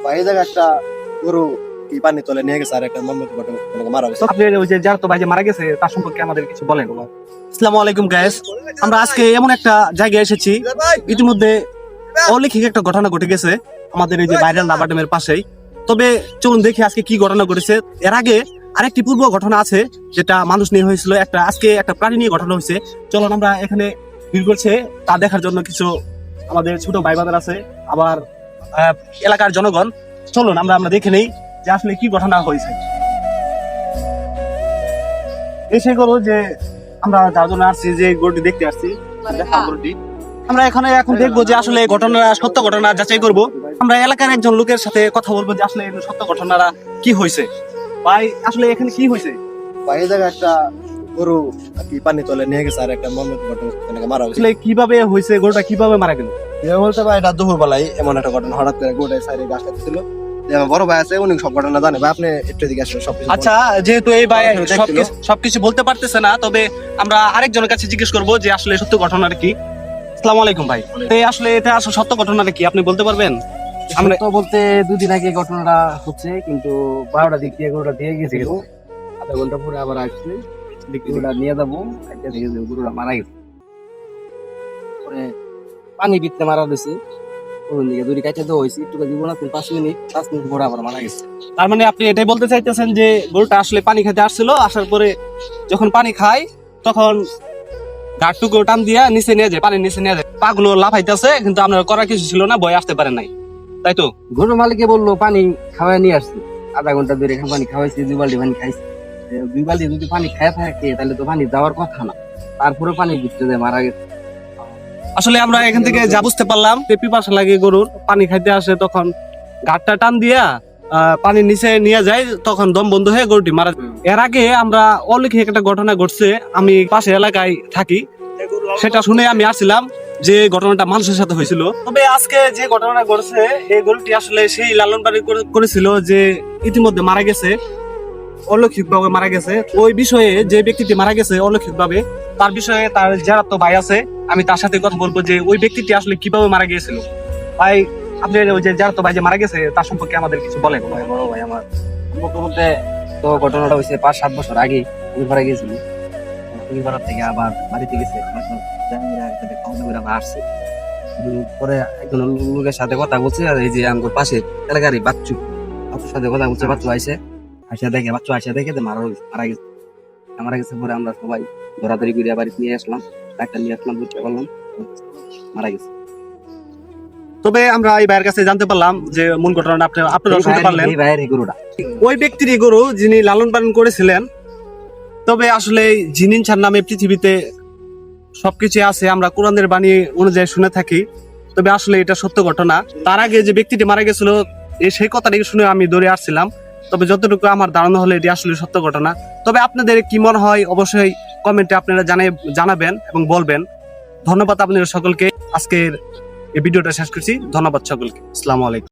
ভাই এই জায়গায় একটা গরু কি পানি তলে নিয়ে গেছে আর একটা মর্মান্তিক ঘটনা মারা গেছে। আপনি ওই যে যার তো ভাই যে মারা গেছে তার সম্পর্কে আমাদের কিছু বলেন। আসসালামু আলাইকুম গাইস, আমরা আজকে এমন একটা জায়গায় এসেছি, ইতিমধ্যে অলৌকিক একটা ঘটনা ঘটে গেছে আমাদের এই যে ভাইরাল রাবার ড্যামের পাশেই। তবে চলুন দেখি আজকে কি ঘটনা ঘটেছে। এর আগে আরেকটি পূর্ব ঘটনা আছে যেটা মানুষ নিয়ে হয়েছিল, আজকে একটা প্রাণী নিয়ে ঘটনা হয়েছে। চলুন আমরা এখানে ভিড় করছে তা দেখার জন্য কিছু আমাদের ছোট ভাই বাজার আছে, আবার এলাকার জনগণ। চলুন আমরা দেখে নেই যে আসলে কি ঘটনা হয়েছে। এসে করো যে আমরা যার জন্য আসছি, যে গরুটি দেখতে আসছি, গরুটি আমরা এখানে এখন দেখবো যে আসলে ঘটনা সত্য ঘটনা যাচাই করব। আমরা এলাকার একজন লোকের সাথে কথা বলবো যে আসলে সত্য ঘটনাটা কি হয়েছে। ভাই আসলে এখানে কি হয়েছে? ভাই এই জায়গায় একটা গরু কি পানি তলে নিয়ে গেছে আর একটা মর্মান্তিক ঘটনা মারা গেছে। আসলে কিভাবে হয়েছে, গরুটা কিভাবে মারা গেল? বলতে ভাই এটা দুপুর বেলায় এমন একটা ঘটনা, হঠাৎ করে গরুটাই সাইডে গাছ কাটছিল। আমার বড় ভাই আছে, উনি সব ঘটনা জানে। ভাই আপনি একটু এদিকে আসলে সবকিছু আচ্ছা, যেহেতু এই ভাই সবকিছু বলতে পারতেছে না, তবে আমরা আরেকজনের কাছে জিজ্ঞেস করবো যে আসলে সত্য ঘটনাটা কি। আসসালামু আলাইকুম ভাই, আসলে এটা আসলে সত্য ঘটনাটা কি আপনি বলতে পারবেন? আমরা তো বলতে দুদিন আগে ঘটনাটা হচ্ছে, কিন্তু 12টা দিক দিয়ে গরুটা দিয়ে গেছে, আধা ঘন্টা পরে আবার আসছে গরুটা নিয়ে যাবো, একটা থেকে গরুটা মারা গেছে। পরে পানি বিততে মারা দিয়েছে, ওখান দিকে দড়ি কাটতে দেওয়া হয়েছে, একটু দিব না 5 মিনিট পরে আবার মারা গেছে। তার মানে আপনি এটাই বলতে চাইতেছেন যে গরুটা আসলে পানি খেতে আসছিল, আসার পরে যখন পানি খায় তখন ঘাটটুকু টান দিয়া নিচে নিয়ে যায়, পানির নিচে নিয়ে যায়, পাগুলো লাফাইতেছে, কিন্তু আপনার করার কিছু ছিল না, ভয় আসতে পারে নাই, তাই তো? গরুর মালিকে বললো পানি খাওয়াই নিয়ে আসছে, আধা ঘন্টা ধরে পানি খাওয়াইছে, 2 বালতি পানি খাইছে। 2 বালতি যদি পানি খায় থাকে তাহলে তো পানি যাওয়ার কথা না, তারপরে পানি বিততে যায় মারা গেছে। আসলে আমরা এখান থেকে যা বুঝতে পারলাম, পিপাসা লাগে গরুর, পানি খাইতে আসে, তখন ঘাটটা টান দিয়া পানির নিচে নিয়ে যায়, তখন দম বন্ধ হয়ে গরুটি মারা যায়। এর আগে আমরা অলৌকিক একটা ঘটনা ঘটছে, আমি পাশে এলাকায় থাকি, সেটা শুনে আমি আসছিলাম যে ঘটনাটা মানুষের সাথে হয়েছিল। তবে আজকে যে ঘটনা ঘটছে, এই গরুটি আসলে সেই লালন পালন করেছিল যে ইতিমধ্যে মারা গেছে, অলৌকিক ভাবে মারা গেছে। ওই বিষয়ে যে ব্যক্তিটি মারা গেছে অলৌকিক ভাবে, তার বিষয়ে তার যারা তো ভাই আছে, আমি তার সাথে কথা বলবো যে ওই ব্যক্তিটি আসলে কিভাবে মারা গিয়েছিল। ভাই আপনি ওই যে যারা তো ভাই যে মারা গেছে তার সম্পর্কে আমাদের কিছু বলেন। ভাই বড় ভাই আমার বলতে তো ঘটনাটা হয়েছে 5-7 বছর আগে, মারা গেছিল। পাড়া থেকে আবার বাড়িতে গেছে, আসছে, পরে একজন লোকের সাথে কথা বলছে, আর এই যে আমার পাশে এলাকারই বাচ্চুর সাথে কথা বলছে, বাচ্চু আইসে আসা দেখে মারা গেছে। পরে আমরা সবাই ধরাধরি করে বাড়িতে নিয়ে আসলাম, ডাক্তার নিয়ে আসলাম, বুঝতে পারলাম মারা গেছে। তবে আমরা এই ভাইয়ের কাছে জানতে পারলাম যে মূল ঘটনাটা আপনারা শুনতে পারলেন। এই ভাইয়ের এই গরুটা ওই ব্যক্তিরই গরু যিনি লালন পালন করেছিলেন। তবে আসলে যিনি ইনসান নামে পৃথিবীতে সবকিছু আছে, আমরা কোরআনের বাণী অনুযায়ী শুনে থাকি। তবে আসলে এটা সত্য ঘটনা। তার আগে যে ব্যক্তিটি মারা গেছিল, সেই কথাটি শুনে আমি দৌড়ে আসছিলাম। তবে যতটুকু আমার ধারণা হলো এটি আসলে সত্য ঘটনা। তবে আপনাদের কি মনে হয় অবশ্যই কমেন্টে আপনারা জানাবেন এবং বলবেন। ধন্যবাদ আপনাদের সকলকে। আজকের এই ভিডিওটা শেষ করছি। ধন্যবাদ সকলকে। আসসালামু আলাইকুম।